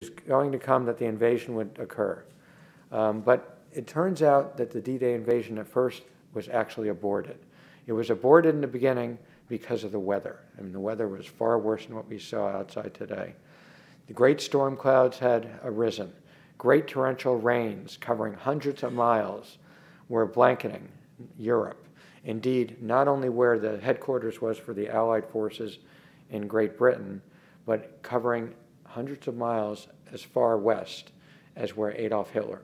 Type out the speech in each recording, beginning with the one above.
going to come that the invasion would occur. But it turns out that the D-Day invasion at first was actually aborted. It was aborted in the beginning because of the weather. I mean, the weather was far worse than what we saw outside today. The great storm clouds had arisen. Great torrential rains covering hundreds of miles were blanketing Europe. Indeed, not only where the headquarters was for the Allied forces in Great Britain, but covering hundreds of miles as far west as where Adolf Hitler,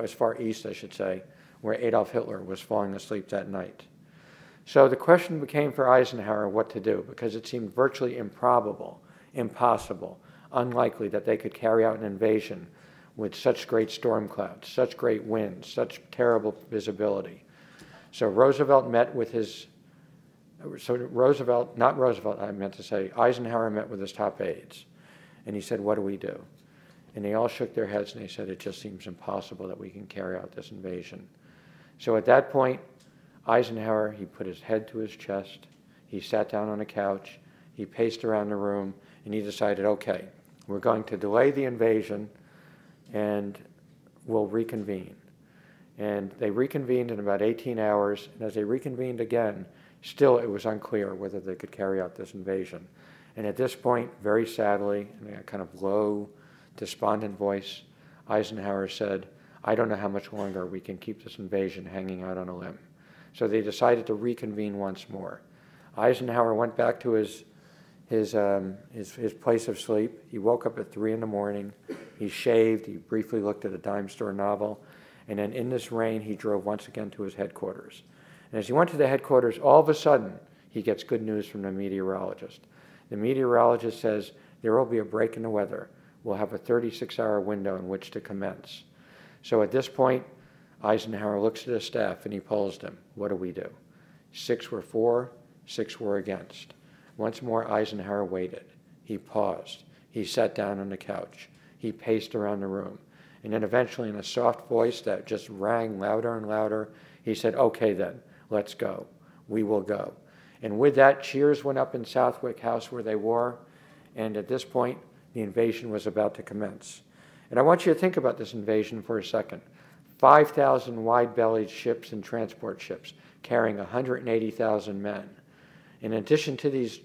as far east, I should say, where Adolf Hitler was falling asleep that night. So the question became for Eisenhower what to do, because it seemed virtually improbable, impossible, unlikely that they could carry out an invasion with such great storm clouds, such great winds, such terrible visibility. So Eisenhower met with his top aides. And he said, what do we do? And they all shook their heads and they said, it just seems impossible that we can carry out this invasion. So at that point, Eisenhower, he put his head to his chest, he sat down on a couch, he paced around the room, and he decided, okay, we're going to delay the invasion and we'll reconvene. And they reconvened in about 18 hours, and as they reconvened again, still it was unclear whether they could carry out this invasion. And at this point, very sadly, in a kind of low, despondent voice, Eisenhower said, I don't know how much longer we can keep this invasion hanging out on a limb. So they decided to reconvene once more. Eisenhower went back to his place of sleep. He woke up at 3 in the morning. He shaved. He briefly looked at a dime store novel. And then in this rain, he drove once again to his headquarters. And as he went to the headquarters, all of a sudden, he gets good news from the meteorologist. The meteorologist says, there will be a break in the weather. We'll have a 36-hour window in which to commence. So at this point, Eisenhower looks at his staff and he polls them. What do we do? 6 were for, 6 were against. Once more, Eisenhower waited. He paused. He sat down on the couch. He paced around the room. And then eventually, in a soft voice that just rang louder and louder, he said, okay then, let's go. We will go. And with that, cheers went up in Southwick House where they were. And at this point, the invasion was about to commence. And I want you to think about this invasion for a second. 5,000 wide-bellied ships and transport ships carrying 180,000 men. In addition to these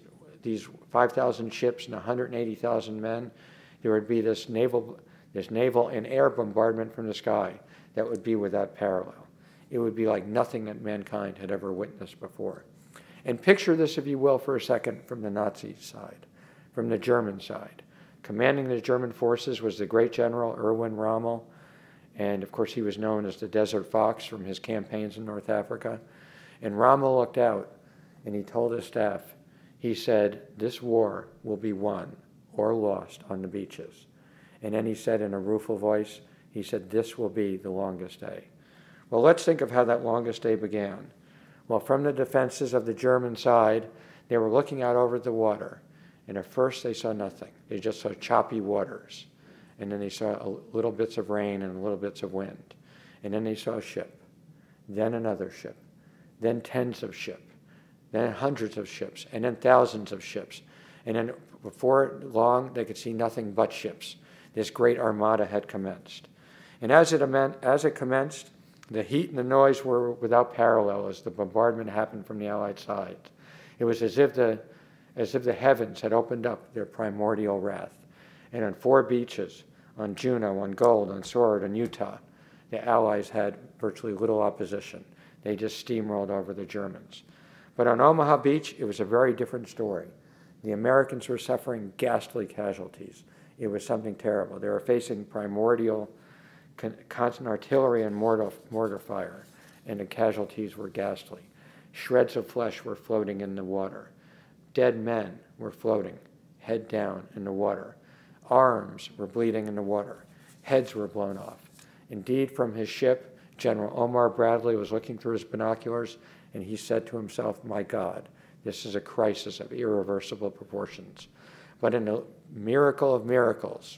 5,000 ships and 180,000 men, there would be this naval and air bombardment from the sky that would be without parallel. It would be like nothing that mankind had ever witnessed before. And picture this, if you will, for a second from the Nazi side, from the German side. Commanding the German forces was the great general Erwin Rommel, and of course he was known as the Desert Fox from his campaigns in North Africa. And Rommel looked out and he told his staff, he said, this war will be won or lost on the beaches. And then he said in a rueful voice, he said, this will be the longest day. Well, let's think of how that longest day began. Well, from the defenses of the German side, they were looking out over the water. And at first they saw nothing. They just saw choppy waters. And then they saw little bits of rain and little bits of wind. And then they saw a ship, then another ship, then tens of ships, then hundreds of ships, and then thousands of ships. And then before long, they could see nothing but ships. This great armada had commenced. And as it commenced, the heat and the noise were without parallel as the bombardment happened from the Allied side. It was as if the heavens had opened up their primordial wrath. And on 4 beaches, on Juneau, on Gold, on Sword, on Utah, the Allies had virtually little opposition. They just steamrolled over the Germans. But on Omaha Beach, it was a very different story. The Americans were suffering ghastly casualties. It was something terrible. They were facing primordial constant artillery and mortar fire, and the casualties were ghastly. Shreds of flesh were floating in the water. Dead men were floating, head down in the water. Arms were bleeding in the water. Heads were blown off. Indeed, from his ship, General Omar Bradley was looking through his binoculars, and he said to himself, my God, this is a crisis of irreversible proportions. But in a miracle of miracles,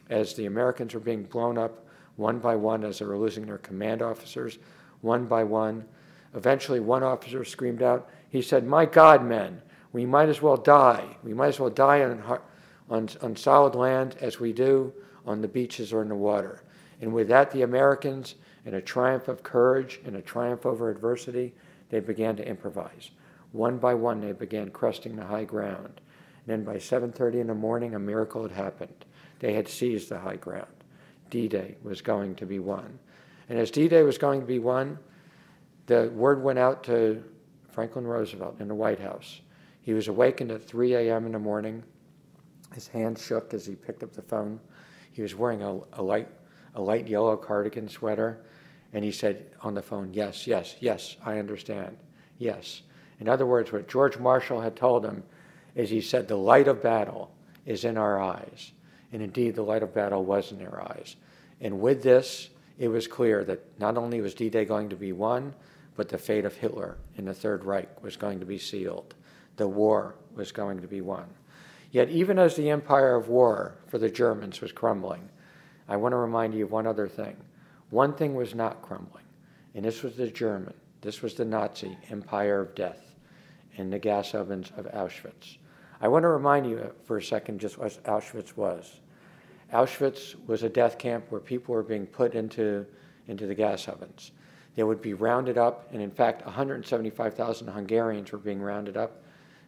as the Americans were being blown up one by one, as they were losing their command officers, one by one, eventually one officer screamed out, he said, my God, men, we might as well die. We might as well die on solid land as we do on the beaches or in the water. And with that, the Americans, in a triumph of courage and a triumph over adversity, they began to improvise. One by one, they began cresting the high ground. And then by 7:30 in the morning, a miracle had happened. They had seized the high ground. D-Day was going to be won. And as D-Day was going to be won, the word went out to Franklin Roosevelt in the White House. He was awakened at 3 a.m. in the morning. His hand shook as he picked up the phone. He was wearing a light yellow cardigan sweater, and he said on the phone, "Yes, yes, yes, I understand, yes." In other words, what George Marshall had told him is he said, "The light of battle is in our eyes." And indeed, the light of battle was in their eyes. And with this, it was clear that not only was D-Day going to be won, but the fate of Hitler in the Third Reich was going to be sealed. The war was going to be won. Yet even as the empire of war for the Germans was crumbling, I want to remind you of one other thing. One thing was not crumbling, and this was the German, this was the Nazi empire of death in the gas ovens of Auschwitz. I want to remind you for a second just what Auschwitz was. Auschwitz was a death camp where people were being put into the gas ovens. They would be rounded up, and in fact, 175,000 Hungarians were being rounded up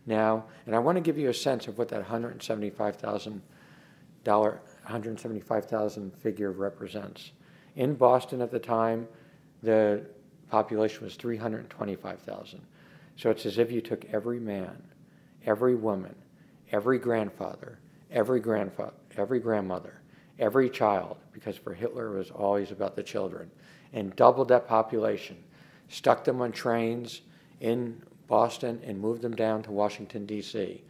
now. And I want to give you a sense of what that $175,000 figure represents. In Boston at the time, the population was 325,000. So it's as if you took every man, every woman, every grandfather, every grandmother, every child, because for Hitler it was always about the children, and doubled that population, stuck them on trains in Boston and moved them down to Washington, D.C.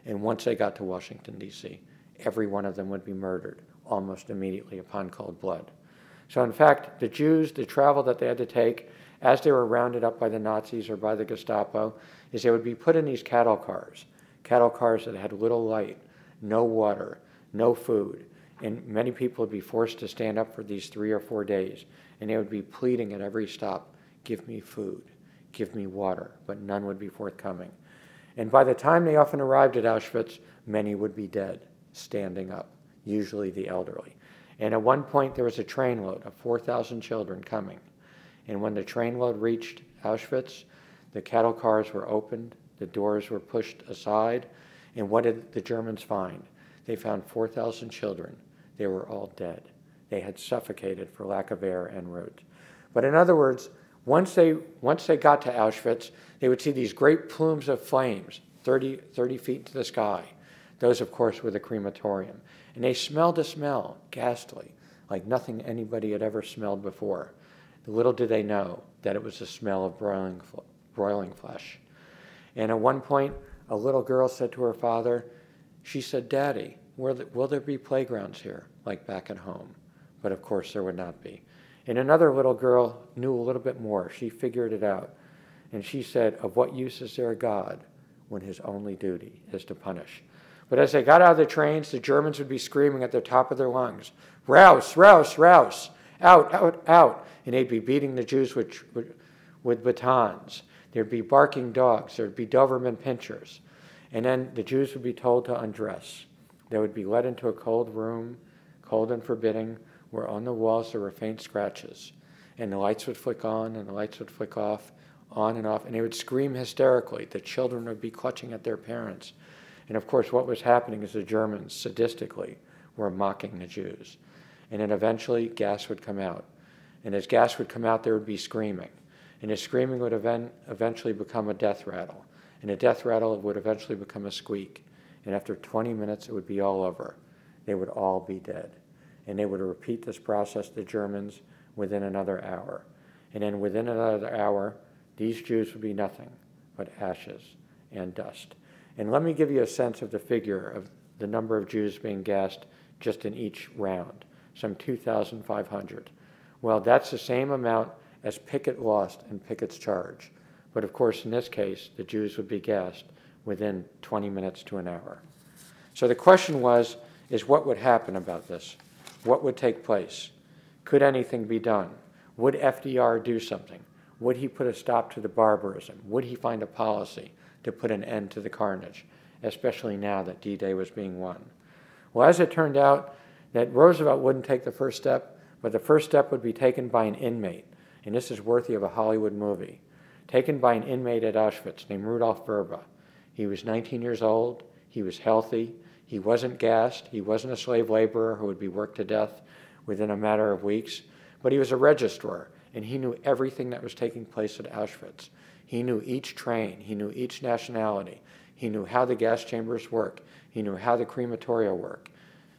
And once they got to Washington, D.C., every one of them would be murdered almost immediately upon cold blood. So in fact, the Jews, the travel that they had to take as they were rounded up by the Nazis or by the Gestapo, is they would be put in these cattle cars that had little light, no water, no food. And many people would be forced to stand up for these 3 or 4 days, and they would be pleading at every stop, "Give me food, give me water," but none would be forthcoming. And by the time they often arrived at Auschwitz, many would be dead, standing up, usually the elderly. And at one point, there was a trainload of 4,000 children coming. And when the trainload reached Auschwitz, the cattle cars were opened, the doors were pushed aside, and what did the Germans find? They found 4,000 children. They were all dead. They had suffocated for lack of air en route. But in other words, once they got to Auschwitz, they would see these great plumes of flames, 30 feet into the sky. Those, of course, were the crematorium. And they smelled a smell, ghastly, like nothing anybody had ever smelled before. Little did they know that it was the smell of broiling flesh. And at one point, a little girl said to her father, she said, "Daddy, will there be playgrounds here, like back at home?" But of course there would not be. And another little girl knew a little bit more. She figured it out. And she said, "Of what use is there a God when his only duty is to punish?" But as they got out of the trains, the Germans would be screaming at the top of their lungs, "Raus, raus, raus, out, out, out." And they'd be beating the Jews with batons. There'd be barking dogs. There'd be Doberman pinschers. And then the Jews would be told to undress. They would be led into a cold room, cold and forbidding, where on the walls there were faint scratches. And the lights would flick on and the lights would flick off, on and off. And they would scream hysterically. The children would be clutching at their parents. And of course, what was happening is the Germans, sadistically, were mocking the Jews. And then eventually, gas would come out. And as gas would come out, there would be screaming. And the screaming would eventually become a death rattle. And a death rattle would eventually become a squeak. And after 20 minutes, it would be all over. They would all be dead. And they would repeat this process, the Germans, within another hour. And then within another hour, these Jews would be nothing but ashes and dust. And let me give you a sense of the figure of the number of Jews being gassed just in each round, some 2,500. Well, that's the same amount as Pickett lost in Pickett's charge. But of course, in this case, the Jews would be gassed within 20 minutes to an hour. So the question is what would happen about this? What would take place? Could anything be done? Would FDR do something? Would he put a stop to the barbarism? Would he find a policy to put an end to the carnage, especially now that D-Day was being won? Well, as it turned out, that Roosevelt wouldn't take the first step, but the first step would be taken by an inmate. And this is worthy of a Hollywood movie. Taken by an inmate at Auschwitz named Rudolf Verba. He was 19 years old. He was healthy. He wasn't gassed. He wasn't a slave laborer who would be worked to death within a matter of weeks. But he was a registrar, and he knew everything that was taking place at Auschwitz. He knew each train. He knew each nationality. He knew how the gas chambers work. He knew how the crematoria work.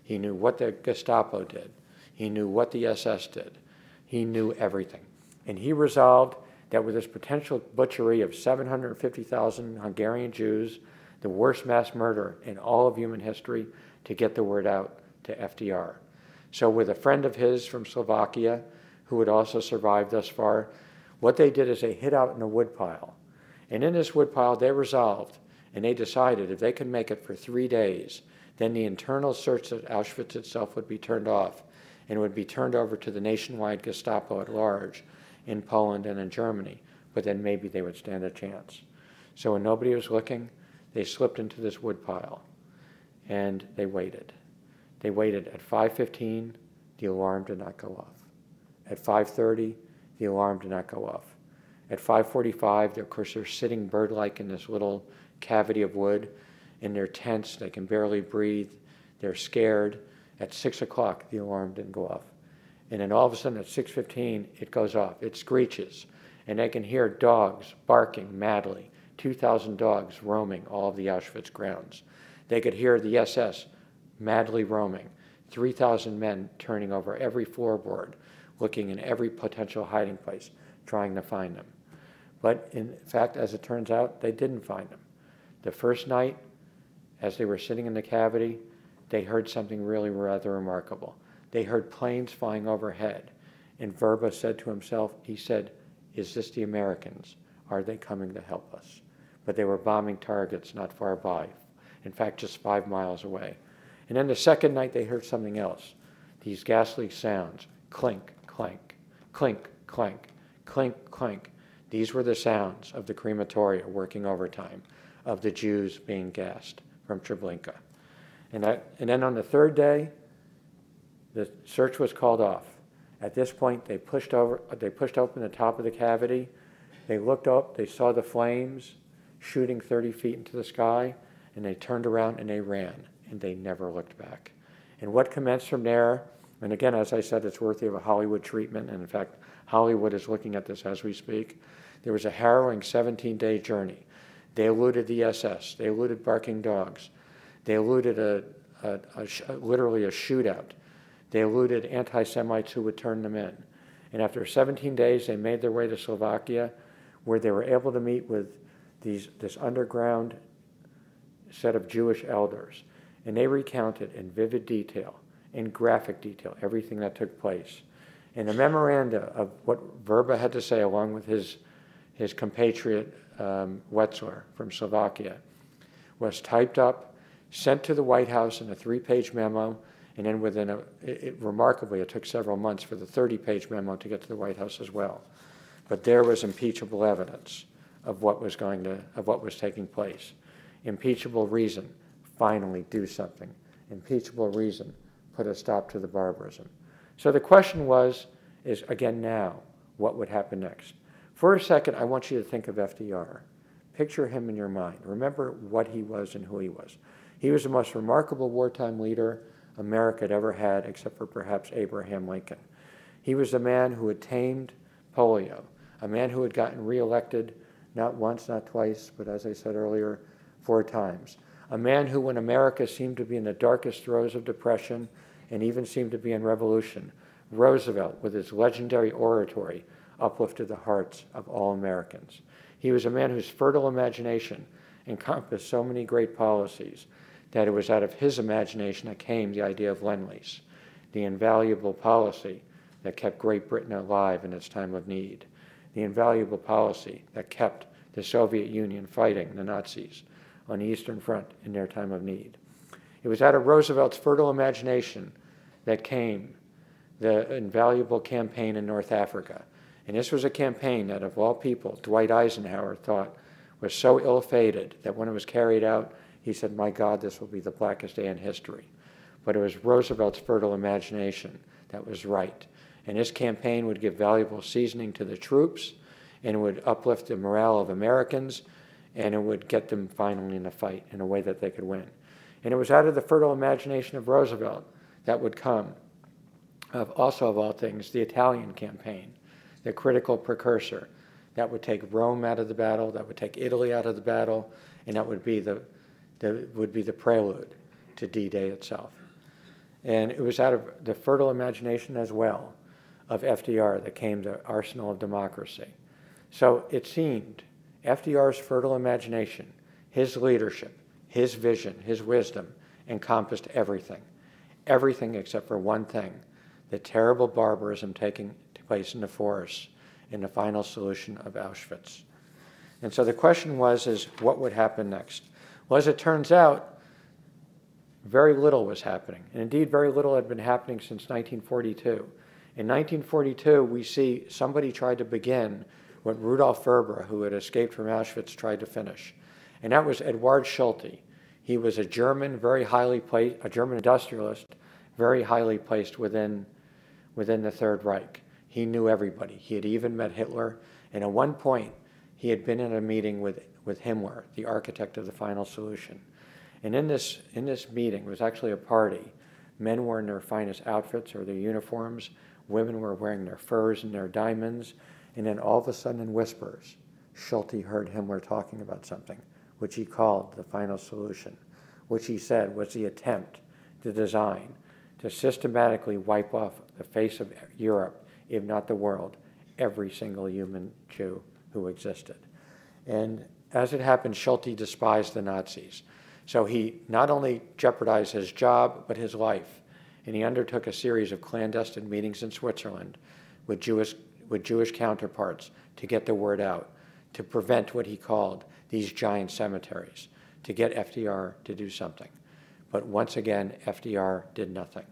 He knew what the Gestapo did. He knew what the SS did. He knew everything. And he resolved that with this potential butchery of 750,000 Hungarian Jews, the worst mass murder in all of human history, to get the word out to FDR. So with a friend of his from Slovakia, who had also survived thus far, what they did is they hid out in a woodpile. And in this woodpile, they resolved, and they decided if they could make it for 3 days, then the internal search at Auschwitz itself would be turned off and would be turned over to the nationwide Gestapo at large in Poland and in Germany, but then maybe they would stand a chance. So when nobody was looking, they slipped into this woodpile, and they waited. They waited. At 5:15, the alarm did not go off. At 5:30, the alarm did not go off. At 5:45, of course, they're sitting bird-like in this little cavity of wood, and they're tense, they can barely breathe, they're scared. At 6 o'clock, the alarm didn't go off. And then all of a sudden at 6:15, it goes off. It screeches. And they can hear dogs barking madly, 2,000 dogs roaming all of the Auschwitz grounds. They could hear the SS madly roaming, 3,000 men turning over every floorboard, looking in every potential hiding place, trying to find them. But in fact, as it turns out, they didn't find them. The first night, as they were sitting in the cavity, they heard something really rather remarkable. They heard planes flying overhead, and Verba said to himself, he said, "Is this the Americans? Are they coming to help us?" But they were bombing targets not far by, in fact, just 5 miles away. And then the second night, they heard something else, these ghastly sounds, clink, clank, clink, clank, clink, clank. These were the sounds of the crematoria working overtime, of the Jews being gassed from Treblinka. And then on the third day, the search was called off. At this point, they pushed open the top of the cavity. They looked up, they saw the flames shooting 30 feet into the sky, and they turned around and they ran, and they never looked back. And what commenced from there, and again, as I said, it's worthy of a Hollywood treatment, and in fact, Hollywood is looking at this as we speak. There was a harrowing 17-day journey. They eluded the SS. They eluded barking dogs. They eluded literally a shootout. They eluded anti-Semites who would turn them in. And after 17 days, they made their way to Slovakia, where they were able to meet with this underground set of Jewish elders. And they recounted in vivid detail, in graphic detail, everything that took place. And the memoranda of what Verba had to say, along with his compatriot Wetzler from Slovakia, was typed up, sent to the White House in a 3-page memo, and then remarkably, it took several months for the 30-page memo to get to the White House as well. But there was impeachable evidence of what was taking place. Impeachable reason, finally do something. Impeachable reason, put a stop to the barbarism. So the question is again now, what would happen next? For a second, I want you to think of FDR. Picture him in your mind. Remember what he was and who he was. He was the most remarkable wartime leader America had ever had, except for perhaps Abraham Lincoln. He was the man who had tamed polio, a man who had gotten reelected not once, not twice, but as I said earlier, 4 times. A man who, when America seemed to be in the darkest throes of depression and even seemed to be in revolution, Roosevelt, with his legendary oratory, uplifted the hearts of all Americans. He was a man whose fertile imagination encompassed so many great policies that it was out of his imagination that came the idea of Lend-Lease, the invaluable policy that kept Great Britain alive in its time of need, the invaluable policy that kept the Soviet Union fighting the Nazis on the Eastern Front in their time of need. It was out of Roosevelt's fertile imagination that came the invaluable campaign in North Africa. And this was a campaign that, of all people, Dwight Eisenhower thought was so ill-fated that when it was carried out, he said, "My God, this will be the blackest day in history." but it was Roosevelt's fertile imagination that was right. And his campaign would give valuable seasoning to the troops, and it would uplift the morale of Americans, and it would get them finally in a fight in a way that they could win. And it was out of the fertile imagination of Roosevelt that would come, also of all things, the Italian campaign, the critical precursor that would take Rome out of the battle, that would take Italy out of the battle, and that would be the prelude to D-Day itself. And it was out of the fertile imagination as well of FDR that came the arsenal of democracy. So it seemed FDR's fertile imagination, his leadership, his vision, his wisdom encompassed everything. Everything except for one thing, the terrible barbarism taking place in the forests in the final solution of Auschwitz. And so the question was, what would happen next? Well, as it turns out, very little was happening. And indeed, very little had been happening since 1942. In 1942, we see somebody tried to begin what Rudolf Verber, who had escaped from Auschwitz, tried to finish. And that was Eduard Schulte. He was a German, very highly placed, a German industrialist, very highly placed within the Third Reich. He knew everybody. He had even met Hitler. And at one point, he had been in a meeting with Himmler, the architect of the final solution. And in this meeting, it was actually a party. Men were in their finest outfits or their uniforms. Women were wearing their furs and their diamonds. And then all of a sudden, in whispers, Schulte heard Himmler talking about something, which he called the final solution, which he said was the attempt to design, to systematically wipe off the face of Europe, if not the world, every single human Jew who existed. And as it happened, Schulte despised the Nazis. So he not only jeopardized his job, but his life. And he undertook a series of clandestine meetings in Switzerland with Jewish counterparts to get the word out, to prevent what he called these giant cemeteries, to get FDR to do something. But once again, FDR did nothing.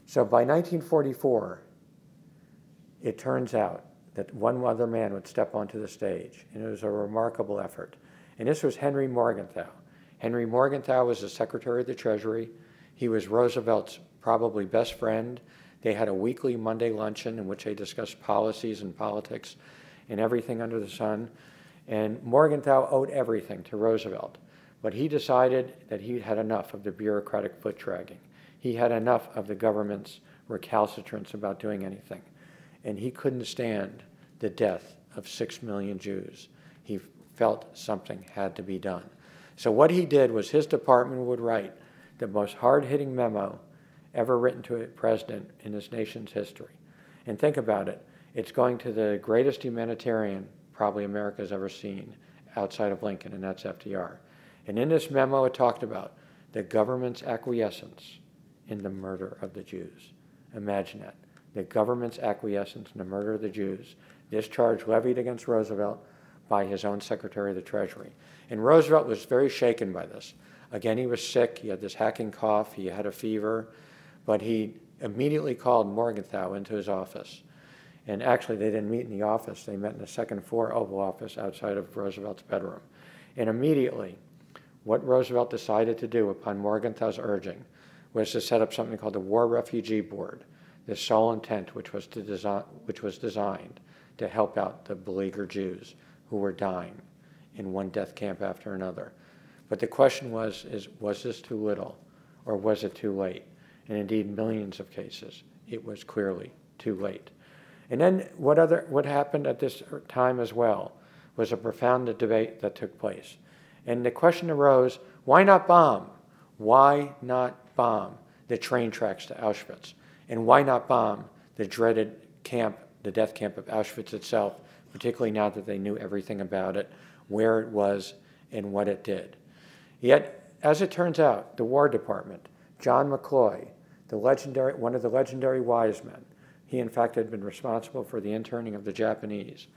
So by 1944, it turns out that one other man would step onto the stage, and it was a remarkable effort. And this was Henry Morgenthau. Henry Morgenthau was the Secretary of the Treasury. He was Roosevelt's probably best friend. They had a weekly Monday luncheon in which they discussed policies and politics and everything under the sun. And Morgenthau owed everything to Roosevelt. But he decided that he had enough of the bureaucratic foot dragging. He had enough of the government's recalcitrance about doing anything. And he couldn't stand the death of 6 million Jews. He felt something had to be done. So what he did was his department would write the most hard-hitting memo ever written to a president in this nation's history. And think about it. It's going to the greatest humanitarian probably America's ever seen outside of Lincoln, and that's FDR. And in this memo, it talked about the government's acquiescence in the murder of the Jews. Imagine that. The government's acquiescence in the murder of the Jews. This charge levied against Roosevelt by his own Secretary of the Treasury. And Roosevelt was very shaken by this. Again, he was sick. He had this hacking cough. He had a fever. But he immediately called Morgenthau into his office. And actually, they didn't meet in the office. They met in the second floor Oval Office outside of Roosevelt's bedroom. And immediately, what Roosevelt decided to do upon Morgenthau's urging was to set up something called the War Refugee Board, the sole intent which was designed to help out the beleaguered Jews who were dying in one death camp after another. But the question was this too little or was it too late? And indeed, millions of cases, it was clearly too late. And then what happened at this time as well was a profound debate that took place. And the question arose, why not bomb? Why not bomb the train tracks to Auschwitz? And why not bomb the dreaded camp, the death camp of Auschwitz itself, particularly now that they knew everything about it, where it was, and what it did? Yet, as it turns out, the War Department, John McCloy, one of the legendary wise men, he in fact had been responsible for the interning of the Japanese.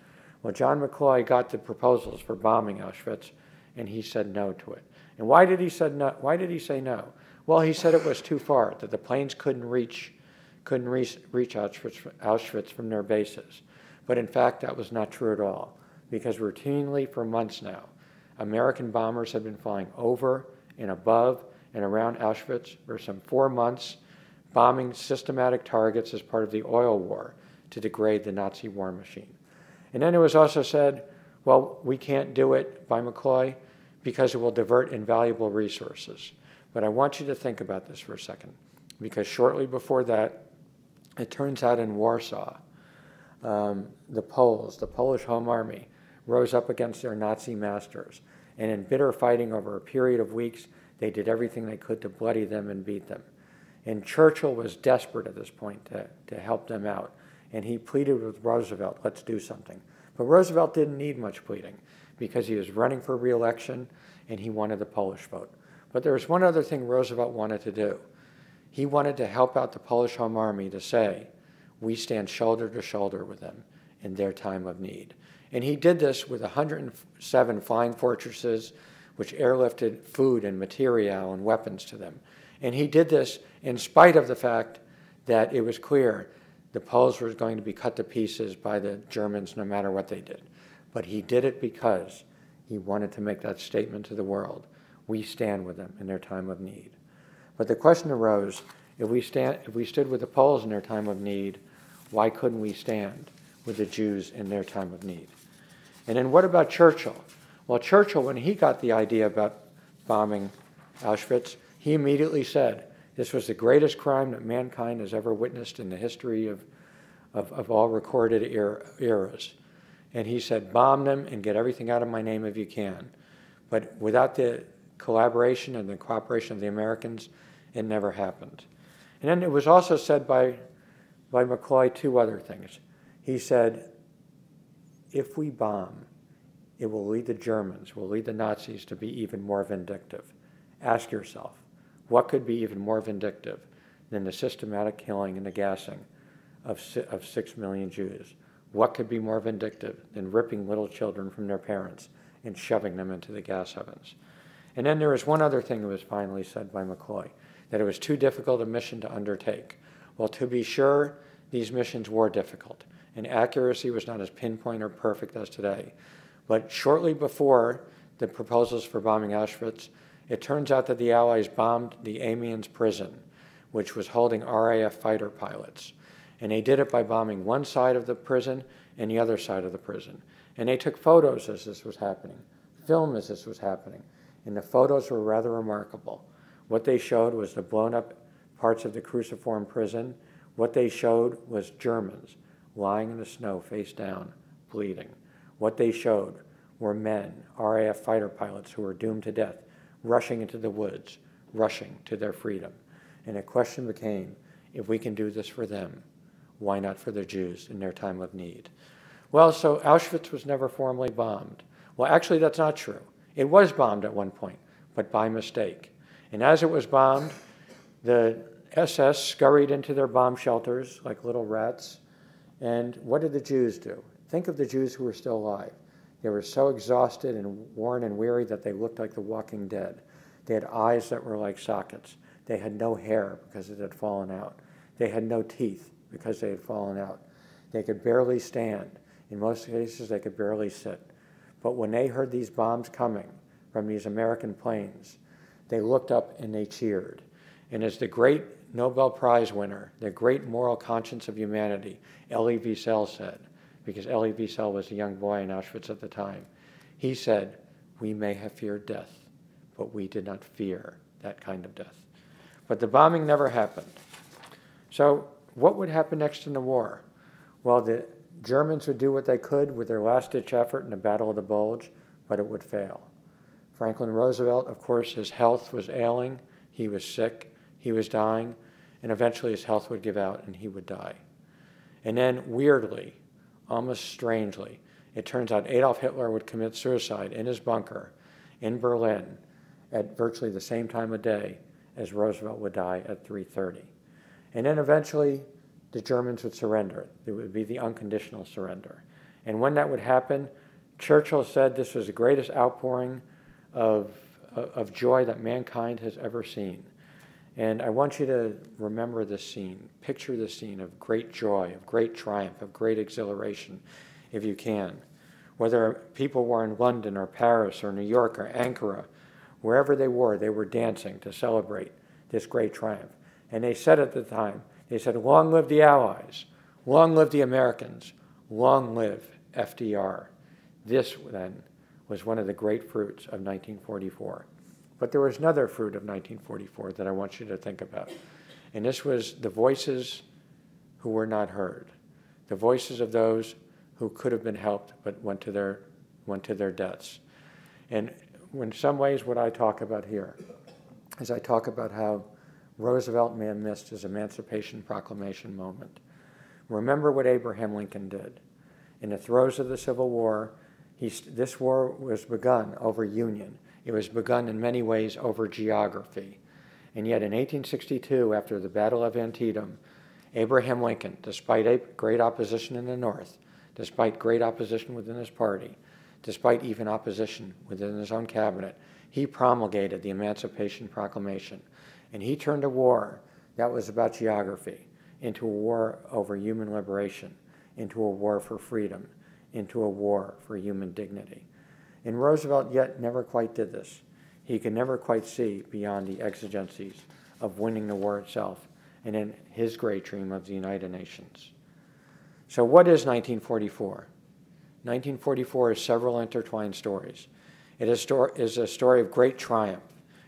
Well, John McCloy got the proposals for bombing Auschwitz, and he said no to it. And why did he say no? Well, he said it was too far, that the planes couldn't reach Auschwitz from their bases. But in fact, that was not true at all, because routinely for months now, American bombers had been flying over and above and around Auschwitz for some 4 months, bombing systematic targets as part of the oil war to degrade the Nazi war machine. And then it was also said, well, we can't do it by McCloy because it will divert invaluable resources. But I want you to think about this for a second, because shortly before that, it turns out in Warsaw, the Polish Home Army, rose up against their Nazi masters. And in bitter fighting over a period of weeks, they did everything they could to bloody them and beat them. And Churchill was desperate at this point to help them out. And he pleaded with Roosevelt, let's do something. But Roosevelt didn't need much pleading because he was running for re-election and he wanted the Polish vote. But there was one other thing Roosevelt wanted to do. He wanted to help out the Polish Home Army to say, we stand shoulder to shoulder with them in their time of need. And he did this with 107 flying fortresses, which airlifted food and material and weapons to them. And he did this in spite of the fact that it was clear the Poles were going to be cut to pieces by the Germans no matter what they did. But he did it because he wanted to make that statement to the world. We stand with them in their time of need. But the question arose, if we stood with the Poles in their time of need, why couldn't we stand with the Jews in their time of need? And then what about Churchill? Well, Churchill, when he got the idea about bombing Auschwitz, he immediately said, this was the greatest crime that mankind has ever witnessed in the history of all recorded eras. And he said, bomb them and get everything out of my name if you can. But without the collaboration and the cooperation of the Americans, it never happened. And then it was also said by McCloy 2 other things. He said, if we bomb, it will lead the Germans, will lead the Nazis to be even more vindictive. Ask yourself, what could be even more vindictive than the systematic killing and the gassing of 6 million Jews? What could be more vindictive than ripping little children from their parents and shoving them into the gas ovens? And then there was one other thing that was finally said by McCloy, that it was too difficult a mission to undertake. Well, to be sure, these missions were difficult, and accuracy was not as pinpoint or perfect as today. But shortly before the proposals for bombing Auschwitz, it turns out that the Allies bombed the Amiens prison, which was holding RAF fighter pilots. And they did it by bombing one side of the prison and the other side of the prison. And they took photos as this was happening, film as this was happening. And the photos were rather remarkable. What they showed was the blown up parts of the cruciform prison. What they showed was Germans lying in the snow face down, bleeding. What they showed were men, RAF fighter pilots who were doomed to death, rushing into the woods, rushing to their freedom. And the question became, if we can do this for them, why not for the Jews in their time of need? Well, so Auschwitz was never formally bombed. Well, actually, that's not true. It was bombed at one point, but by mistake. And as it was bombed, the SS scurried into their bomb shelters like little rats. And what did the Jews do? Think of the Jews who were still alive. They were so exhausted and worn and weary that they looked like the walking dead. They had eyes that were like sockets. They had no hair because it had fallen out. They had no teeth because they had fallen out. They could barely stand. In most cases, they could barely sit. But when they heard these bombs coming from these American planes, they looked up and they cheered. And as the great Nobel Prize winner, the great moral conscience of humanity, Elie Wiesel said, because Elie Wiesel was a young boy in Auschwitz at the time, he said, we may have feared death, but we did not fear that kind of death. But the bombing never happened. So what would happen next in the war? Well, the Germans would do what they could with their last-ditch effort in the Battle of the Bulge, but it would fail. Franklin Roosevelt, of course, his health was ailing, he was sick, he was dying, and eventually his health would give out and he would die. And then, weirdly, almost strangely, it turns out Adolf Hitler would commit suicide in his bunker in Berlin at virtually the same time of day as Roosevelt would die at 3:30. And then eventually, the Germans would surrender. It would be the unconditional surrender. And when that would happen, Churchill said this was the greatest outpouring of joy that mankind has ever seen. And I want you to remember this scene. Picture this scene of great joy, of great triumph, of great exhilaration, if you can. Whether people were in London or Paris or New York or Ankara, wherever they were dancing to celebrate this great triumph. And they said at the time, they said, long live the Allies, long live the Americans, long live FDR. This, then, was one of the great fruits of 1944. But there was another fruit of 1944 that I want you to think about. And this was the voices who were not heard, the voices of those who could have been helped but went to their deaths. And in some ways, what I talk about here is I talk about how Roosevelt may have missed his Emancipation Proclamation moment. Remember what Abraham Lincoln did. In the throes of the Civil War, this war was begun over Union. It was begun in many ways over geography. And yet in 1862, after the Battle of Antietam, Abraham Lincoln, despite great opposition in the North, despite great opposition within his party, despite even opposition within his own cabinet, he promulgated the Emancipation Proclamation. And he turned a war that was about geography into a war over human liberation, into a war for freedom, into a war for human dignity. And Roosevelt yet never quite did this. He could never quite see beyond the exigencies of winning the war itself and in his great dream of the United Nations. So what is 1944? 1944 is several intertwined stories. It is a story of great triumph.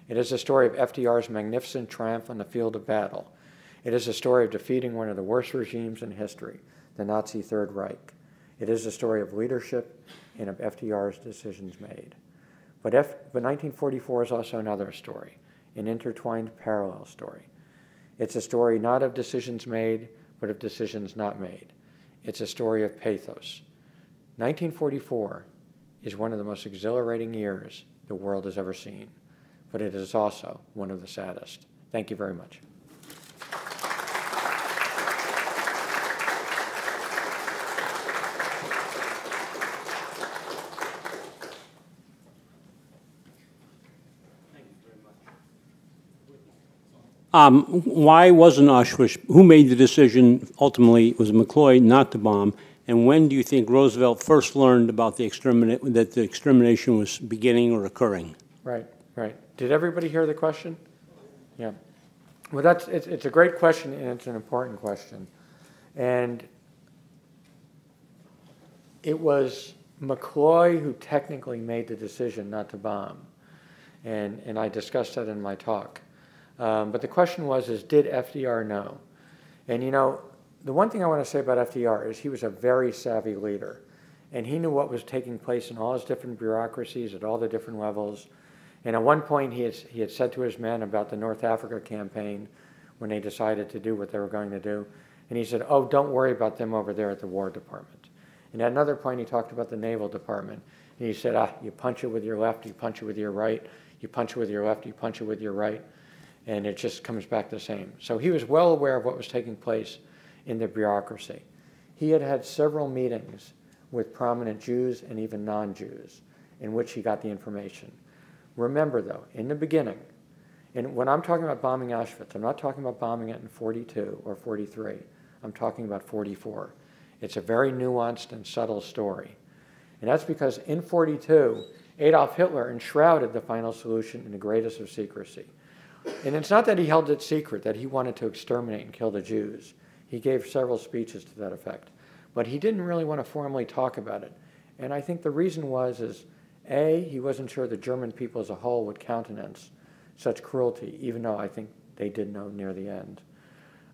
It is a story of FDR's magnificent triumph on the field of battle. It is a story of defeating one of the worst regimes in history, the Nazi Third Reich. It is a story of leadership and of FDR's decisions made. But 1944 is also another story, an intertwined parallel story. It's a story not of decisions made, but of decisions not made. It's a story of pathos. 1944 is one of the most exhilarating years the world has ever seen, but it is also one of the saddest. Thank you very much. Why wasn't Auschwitz, who made the decision, ultimately it was McCloy, not to bomb, and when do you think Roosevelt first learned about that the extermination was beginning or occurring? Right, right. Did everybody hear the question? Yeah. Well, it's a great question, and it's an important question. And it was McCloy who technically made the decision not to bomb, and I discussed that in my talk. But the question was, did FDR know? And you know, the one thing I want to say about FDR is he was a very savvy leader. And he knew what was taking place in all his different bureaucracies at all the different levels. And at one point he had said to his men about the North Africa campaign when they decided to do what they were going to do. And he said, oh, don't worry about them over there at the War Department. And at another point he talked about the Naval Department. And he said, you punch it with your left, you punch it with your right, you punch it with your left, you punch it with your right. And it just comes back the same. So he was well aware of what was taking place in the bureaucracy. He had had several meetings with prominent Jews and even non-Jews in which he got the information. Remember, though, in the beginning, and when I'm talking about bombing Auschwitz, I'm not talking about bombing it in 42 or 43. I'm talking about 44. It's a very nuanced and subtle story. And that's because in 42, Adolf Hitler enshrouded the final solution in the greatest of secrecy. And it's not that he held it secret, that he wanted to exterminate and kill the Jews. He gave several speeches to that effect. But he didn't really want to formally talk about it. And I think the reason was, A, he wasn't sure the German people as a whole would countenance such cruelty, even though I think they did know near the end.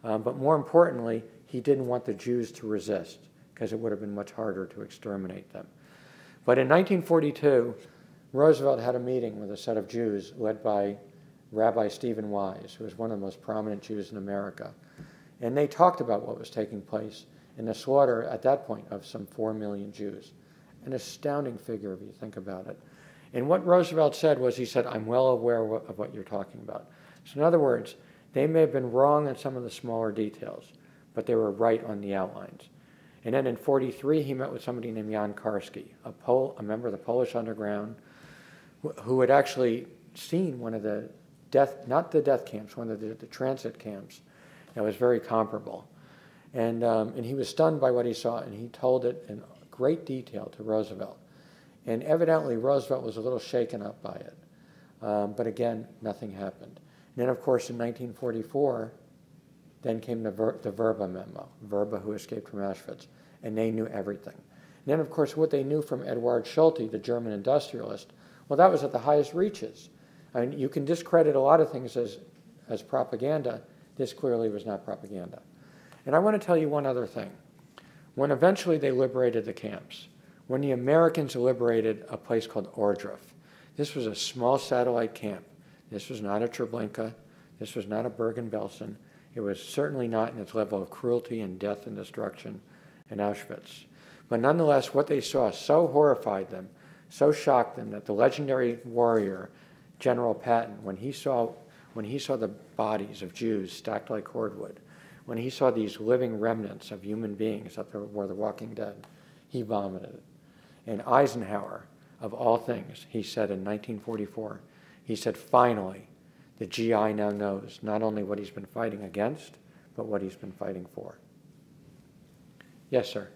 But more importantly, he didn't want the Jews to resist, because it would have been much harder to exterminate them. But in 1942, Roosevelt had a meeting with a set of Jews led by Rabbi Stephen Wise, who was one of the most prominent Jews in America. And they talked about what was taking place in the slaughter at that point of some 4 million Jews. An astounding figure if you think about it. And what Roosevelt said was, he said, I'm well aware of what you're talking about. So in other words, they may have been wrong in some of the smaller details, but they were right on the outlines. And then in 43, he met with somebody named Jan Karski, a member of the Polish underground, who had actually seen one of the not the death camps, one of the transit camps that was very comparable. And he was stunned by what he saw, and he told it in great detail to Roosevelt. And evidently, Roosevelt was a little shaken up by it. But again, nothing happened. And then, of course, in 1944, then came the Verba memo, Verba who escaped from Auschwitz, and they knew everything. And then, of course, what they knew from Eduard Schulte, the German industrialist, well, that was at the highest reaches. I mean, you can discredit a lot of things as propaganda. This clearly was not propaganda. And I want to tell you one other thing. When eventually they liberated the camps, when the Americans liberated a place called Ohrdruf, this was a small satellite camp. This was not a Treblinka. This was not a Bergen-Belsen. It was certainly not in its level of cruelty and death and destruction in Auschwitz. But nonetheless, what they saw so horrified them, so shocked them, that the legendary warrior, General Patton, when he saw the bodies of Jews stacked like cordwood, when he saw these living remnants of human beings that were the walking dead, he vomited. And Eisenhower, of all things, he said in 1944, he said, finally, the GI now knows not only what he's been fighting against, but what he's been fighting for. Yes, sir.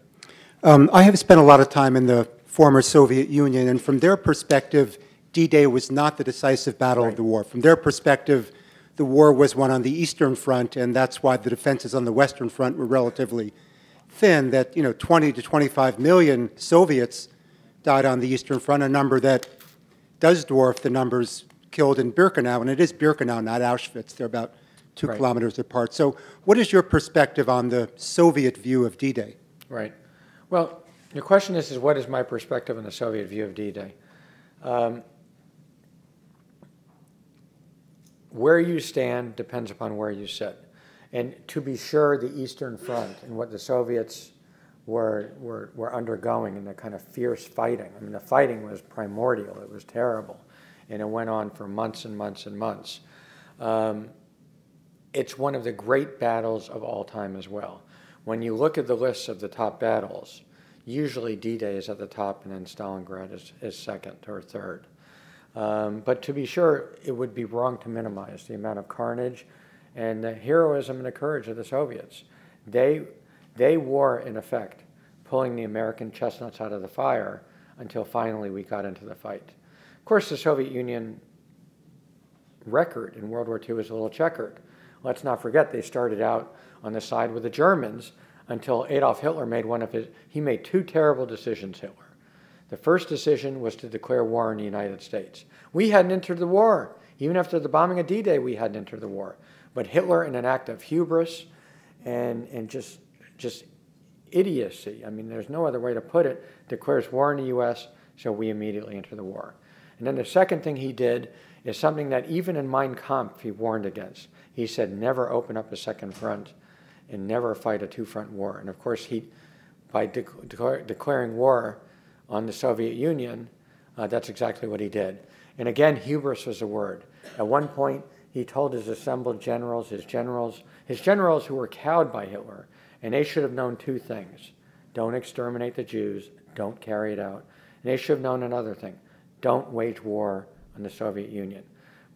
I have spent a lot of time in the former Soviet Union, and from their perspective, D-Day was not the decisive battle of the war. From their perspective, the war was won on the Eastern Front, and that's why the defenses on the Western Front were relatively thin, that 20 to 25 million Soviets died on the Eastern Front, a number that does dwarf the numbers killed in Birkenau, and it is Birkenau, not Auschwitz. They're about 2 kilometers apart. So what is your perspective on the Soviet view of D-Day? Right. Well, the question is what is my perspective on the Soviet view of D-Day? Where you stand depends upon where you sit. And to be sure, the Eastern Front and what the Soviets were undergoing and the kind of fierce fighting. I mean, the fighting was primordial. It was terrible. And it went on for months and months and months. It's one of the great battles of all time as well. When you look at the lists of the top battles, usually D-Day is at the top and then Stalingrad is second or third. But to be sure, it would be wrong to minimize the amount of carnage and the heroism and the courage of the Soviets. They were, in effect, pulling the American chestnuts out of the fire until finally we got into the fight. Of course, the Soviet Union record in World War II is a little checkered. Let's not forget they started out on the side with the Germans until Adolf Hitler made 2 terrible decisions, Hitler. The first decision was to declare war on the United States. We hadn't entered the war. Even after the bombing of D-Day, we hadn't entered the war. But Hitler, in an act of hubris and just idiocy, I mean, there's no other way to put it, declares war on the U.S., so we immediately enter the war. And then the second thing he did is something that even in Mein Kampf he warned against. He said, never open up a second front and never fight a 2-front war. And of course, by declaring war on the Soviet Union, that's exactly what he did. And again, hubris was a word. At one point, he told his assembled generals, his generals who were cowed by Hitler, and they should have known 2 things. Don't exterminate the Jews, don't carry it out. And they should have known another thing. Don't wage war on the Soviet Union.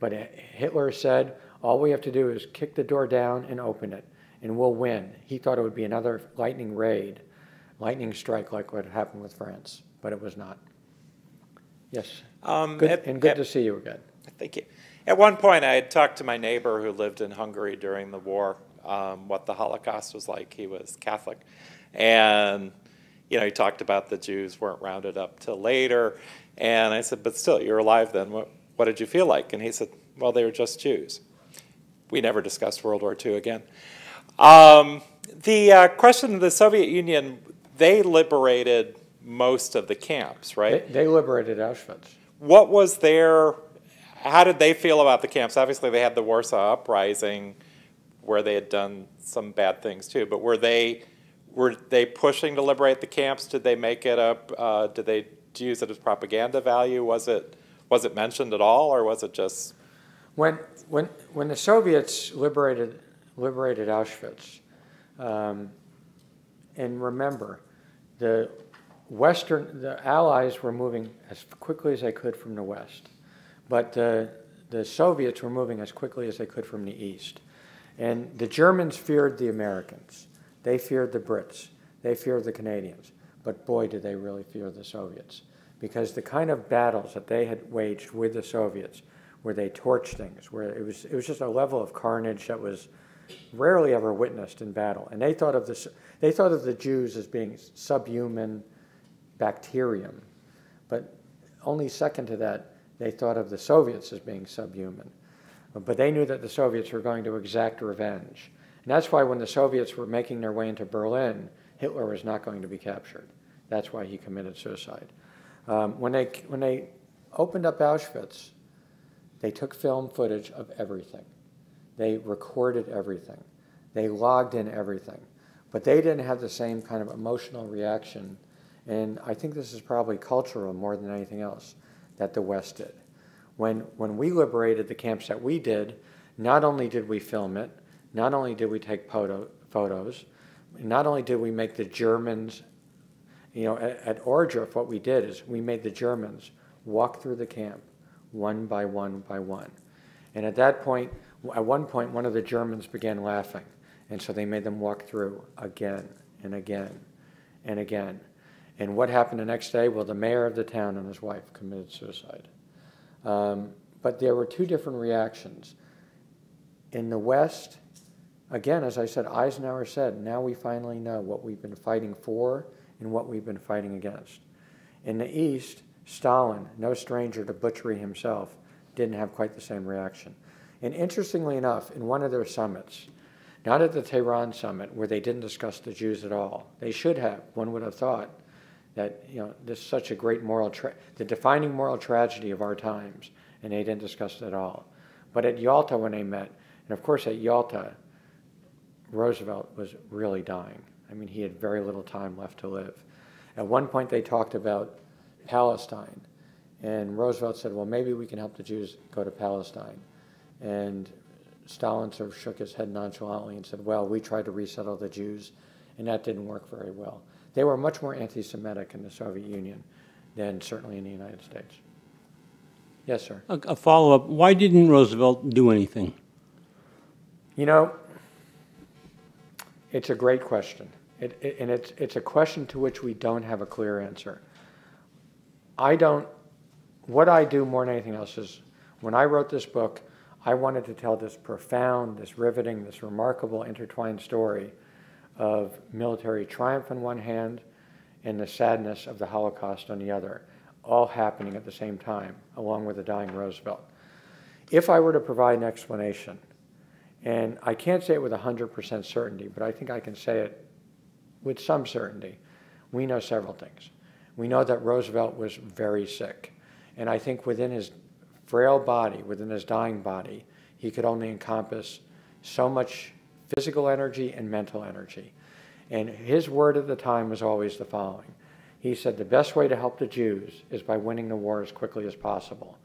But Hitler said, all we have to do is kick the door down and open it, and we'll win. He thought it would be another lightning lightning strike like what happened with France, but it was not. Yes. Good to see you again. Thank you. At one point, I had talked to my neighbor who lived in Hungary during the war, what the Holocaust was like. He was Catholic. And, he talked about the Jews weren't rounded up till later. And I said, but still, you're alive then. What did you feel like? And he said, well, they were just Jews. We never discussed World War II again. The question of the Soviet Union, they liberated most of the camps, right? They liberated Auschwitz. What was how did they feel about the camps? Obviously, they had the Warsaw Uprising where they had done some bad things too, but were they pushing to liberate the camps? Did they make it up? Did they use it as propaganda value? Was it mentioned at all, or was it just... When the Soviets liberated Auschwitz, and remember, the Allies were moving as quickly as they could from the West, but the Soviets were moving as quickly as they could from the East. And the Germans feared the Americans. They feared the Brits. They feared the Canadians. But boy, did they really fear the Soviets. Because the kind of battles that they had waged with the Soviets where they torched things, where it was just a level of carnage that was rarely ever witnessed in battle. And they thought of the Jews as being subhuman bacterium, but only second to that, they thought of the Soviets as being subhuman. But they knew that the Soviets were going to exact revenge. And that's why when the Soviets were making their way into Berlin, Hitler was not going to be captured. That's why he committed suicide. When they opened up Auschwitz, they took film footage of everything. They recorded everything. They logged in everything. But they didn't have the same kind of emotional reaction, and I think this is probably cultural more than anything else, that the West did. When we liberated the camps that we did, not only did we film it, not only did we take photos, not only did we make the Germans, at Ohrdruf, what we did is we made the Germans walk through the camp one by one by one. And at one point, one of the Germans began laughing. And so they made them walk through again and again and again. And what happened the next day? Well, the mayor of the town and his wife committed suicide. But there were two different reactions. In the West, again, as I said, Eisenhower said, now we finally know what we've been fighting for and what we've been fighting against. In the East, Stalin, no stranger to butchery himself, didn't have quite the same reaction. And interestingly enough, in one of their summits, not at the Tehran summit, where they didn't discuss the Jews at all, they should have, one would have thought, that this is such a great the defining moral tragedy of our times, and they didn't discuss it at all. But at Yalta when they met, and of course at Yalta, Roosevelt was really dying. I mean, he had very little time left to live. At one point they talked about Palestine, and Roosevelt said, well, maybe we can help the Jews go to Palestine. And Stalin sort of shook his head nonchalantly and said, well, we tried to resettle the Jews, and that didn't work very well. They were much more anti-Semitic in the Soviet Union than certainly in the United States. Yes, sir. A follow-up. Why didn't Roosevelt do anything? It's a great question. And it's a question to which we don't have a clear answer. What I do more than anything else is, when I wrote this book, I wanted to tell this profound, this riveting, this remarkable intertwined story of military triumph on one hand and the sadness of the Holocaust on the other, all happening at the same time, along with the dying Roosevelt. If I were to provide an explanation, and I can't say it with 100% certainty, but I think I can say it with some certainty, we know several things. We know that Roosevelt was very sick, and I think within his frail body, within his dying body, he could only encompass so much physical energy and mental energy. And his word at the time was always the following. He said, the best way to help the Jews is by winning the war as quickly as possible.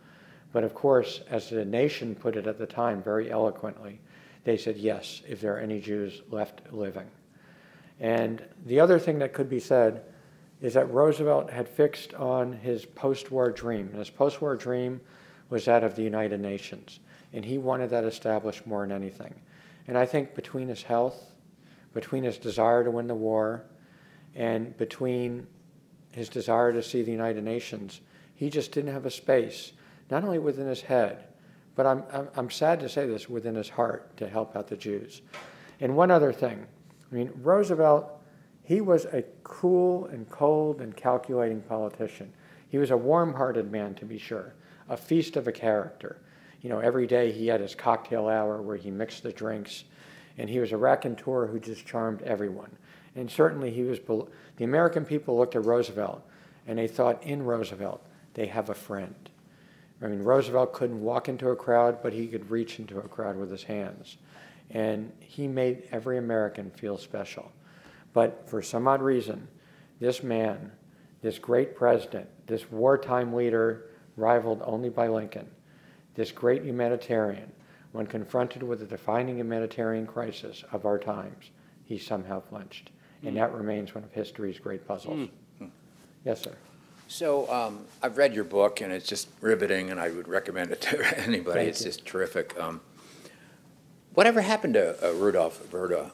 But of course, as the nation put it at the time very eloquently, they said, yes, if there are any Jews left living. And the other thing that could be said is that Roosevelt had fixed on his post-war dream. And his post-war dream was that of the United Nations. And he wanted that established more than anything. And I think between his health, between his desire to win the war, and between his desire to see the United Nations, he just didn't have a space, not only within his head, but I'm sad to say this, within his heart, to help out the Jews. And one other thing, Roosevelt, he was a cool and cold and calculating politician. He was a warm-hearted man, to be sure, a feast of a character. Every day he had his cocktail hour where he mixed the drinks, and he was a raconteur who just charmed everyone. And certainly the American people looked at Roosevelt, and they thought, in Roosevelt, they have a friend. Roosevelt couldn't walk into a crowd, but he could reach into a crowd with his hands. And he made every American feel special. But for some odd reason, this man, this great president, this wartime leader rivaled only by Lincoln, this great humanitarian, when confronted with the defining humanitarian crisis of our times, he somehow flinched. And that remains one of history's great puzzles. Yes, sir. So I've read your book, and it's just riveting, and I would recommend it to anybody. Thank it's you. just terrific. Whatever happened to Rudolf Verda,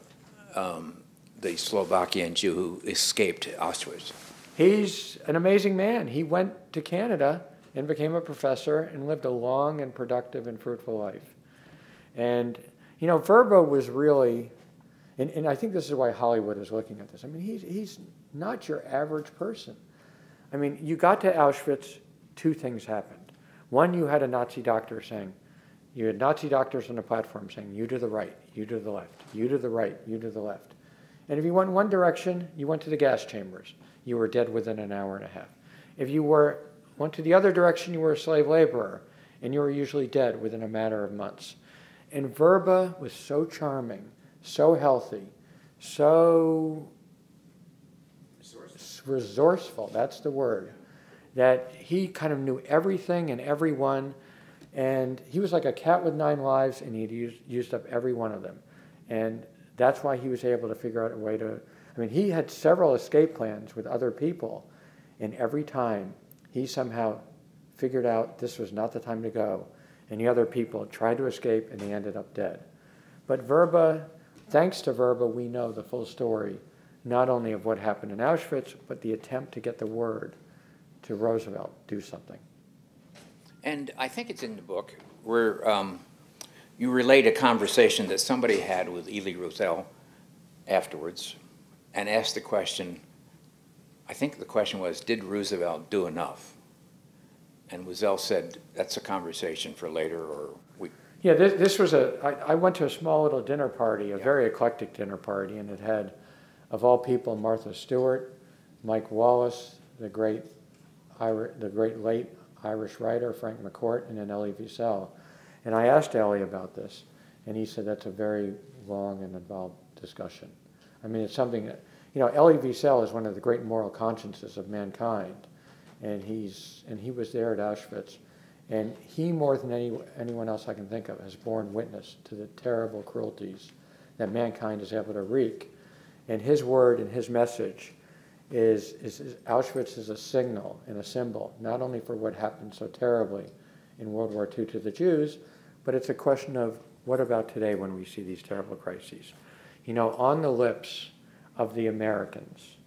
the Slovakian Jew who escaped Auschwitz? He's an amazing man. He went to Canada and became a professor and lived a long and productive and fruitful life. And, you know, Verba was really, and I think this is why Hollywood is looking at this. I mean, he's not your average person. I mean, you got to Auschwitz, two things happened. One, you had a Nazi doctor saying, you had Nazi doctors on the platform saying, you to the right, you to the left, you to the right, you to the left. And if you went one direction, you went to the gas chambers. You were dead within an hour and a half. If you went to the other direction, you were a slave laborer, and you were usually dead within a matter of months. And Verba was so charming, so healthy, so resourceful, that's the word, that he kind of knew everything and everyone, and he was like a cat with 9 lives, and he'd used up every one of them. And that's why he was able to figure out a way to, I mean, he had several escape plans with other people, and every time he somehow figured out this was not the time to go, and the other people tried to escape, and they ended up dead. But Verba, thanks to Verba, we know the full story, not only of what happened in Auschwitz, but the attempt to get the word to Roosevelt, do something. And I think it's in the book where you relate a conversation that somebody had with Elie Wiesel afterwards and asked the question, I think the question was, did Roosevelt do enough? And Wiesel said, that's a conversation for later, or we... Yeah, this was I went to a small little dinner party, a very eclectic dinner party, and it had, of all people, Martha Stewart, Mike Wallace, the great late Irish writer, Frank McCourt, and then Elie Wiesel. And I asked Elie about this, and he said that's a very long and involved discussion. I mean, it's something that, you know, Elie Wiesel is one of the great moral consciences of mankind, and he was there at Auschwitz, and he, more than anyone else I can think of, has borne witness to the terrible cruelties that mankind is able to wreak. And his word and his message is Auschwitz is a signal and a symbol, not only for what happened so terribly in World War II to the Jews, but it's a question of what about today when we see these terrible crises? You know, on the lips of the Americans,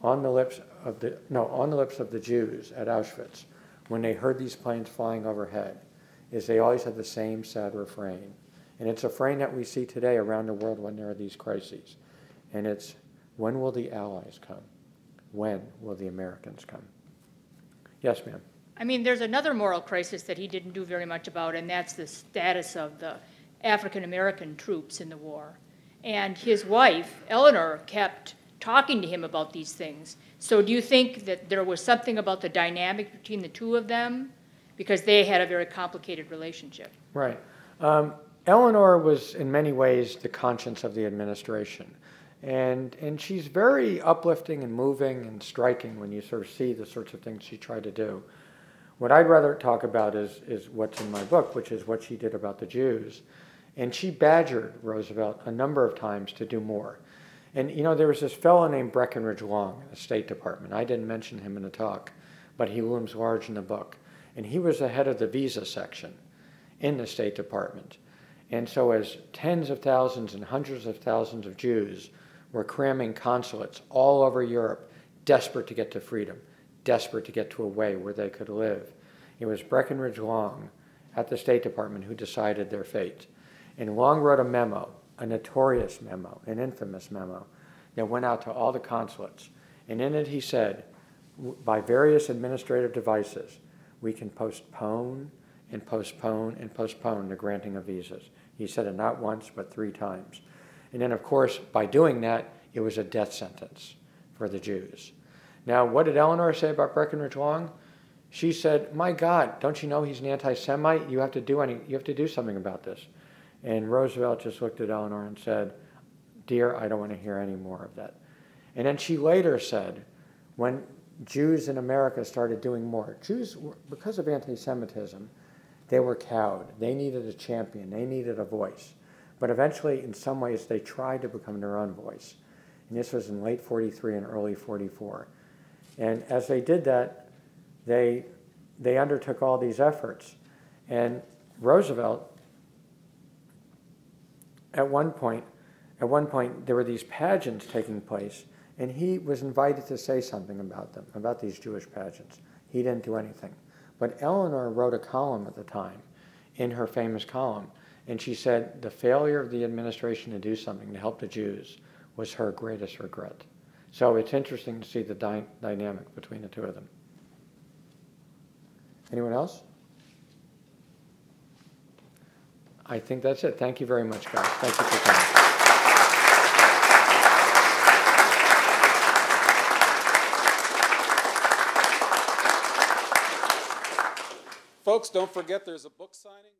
on the lips of the Jews at Auschwitz, when they heard these planes flying overhead, is they always had the same sad refrain. And it's a refrain that we see today around the world when there are these crises. And it's, when will the Allies come? When will the Americans come? Yes, ma'am. I mean, there's another moral crisis that he didn't do very much about, and that's the status of the African-American troops in the war. And his wife, Eleanor, kept talking to him about these things. So do you think that there was something about the dynamic between the two of them? Because they had a very complicated relationship. Right. Eleanor was, in many ways, the conscience of the administration. And she's very uplifting and moving and striking when you sort of see the sorts of things she tried to do. What I'd rather talk about is what's in my book, which is what she did about the Jews. And she badgered Roosevelt a number of times to do more. And, you know, there was this fellow named Breckinridge Long in the State Department. I didn't mention him in the talk, but he looms large in the book. And he was the head of the visa section in the State Department. And so as tens of thousands and hundreds of thousands of Jews were cramming consulates all over Europe, desperate to get to freedom, desperate to get to a way where they could live, it was Breckinridge Long at the State Department who decided their fate. And Long wrote a memo, a notorious memo, an infamous memo, that went out to all the consulates. And in it he said, by various administrative devices, we can postpone and postpone and postpone the granting of visas. He said it not once, but 3 times. And then, of course, by doing that, it was a death sentence for the Jews. Now, what did Eleanor say about Breckinridge Long? She said, my God, don't you know he's an anti-Semite? You have to do something about this. And Roosevelt just looked at Eleanor and said, dear, I don't want to hear any more of that. And then she later said, when Jews in America started doing more, Jews, because of anti-Semitism, they were cowed. They needed a champion. They needed a voice. But eventually, in some ways, they tried to become their own voice. And this was in late 43 and early 44. And as they did that, they undertook all these efforts. And Roosevelt, at one point, there were these pageants taking place, and he was invited to say something about them, about these Jewish pageants. He didn't do anything. But Eleanor wrote a column at the time, in her famous column, and she said the failure of the administration to do something to help the Jews was her greatest regret. So it's interesting to see the dynamic between the two of them. Anyone else? I think that's it. Thank you very much, guys. Thank you for coming. Folks, don't forget there's a book signing.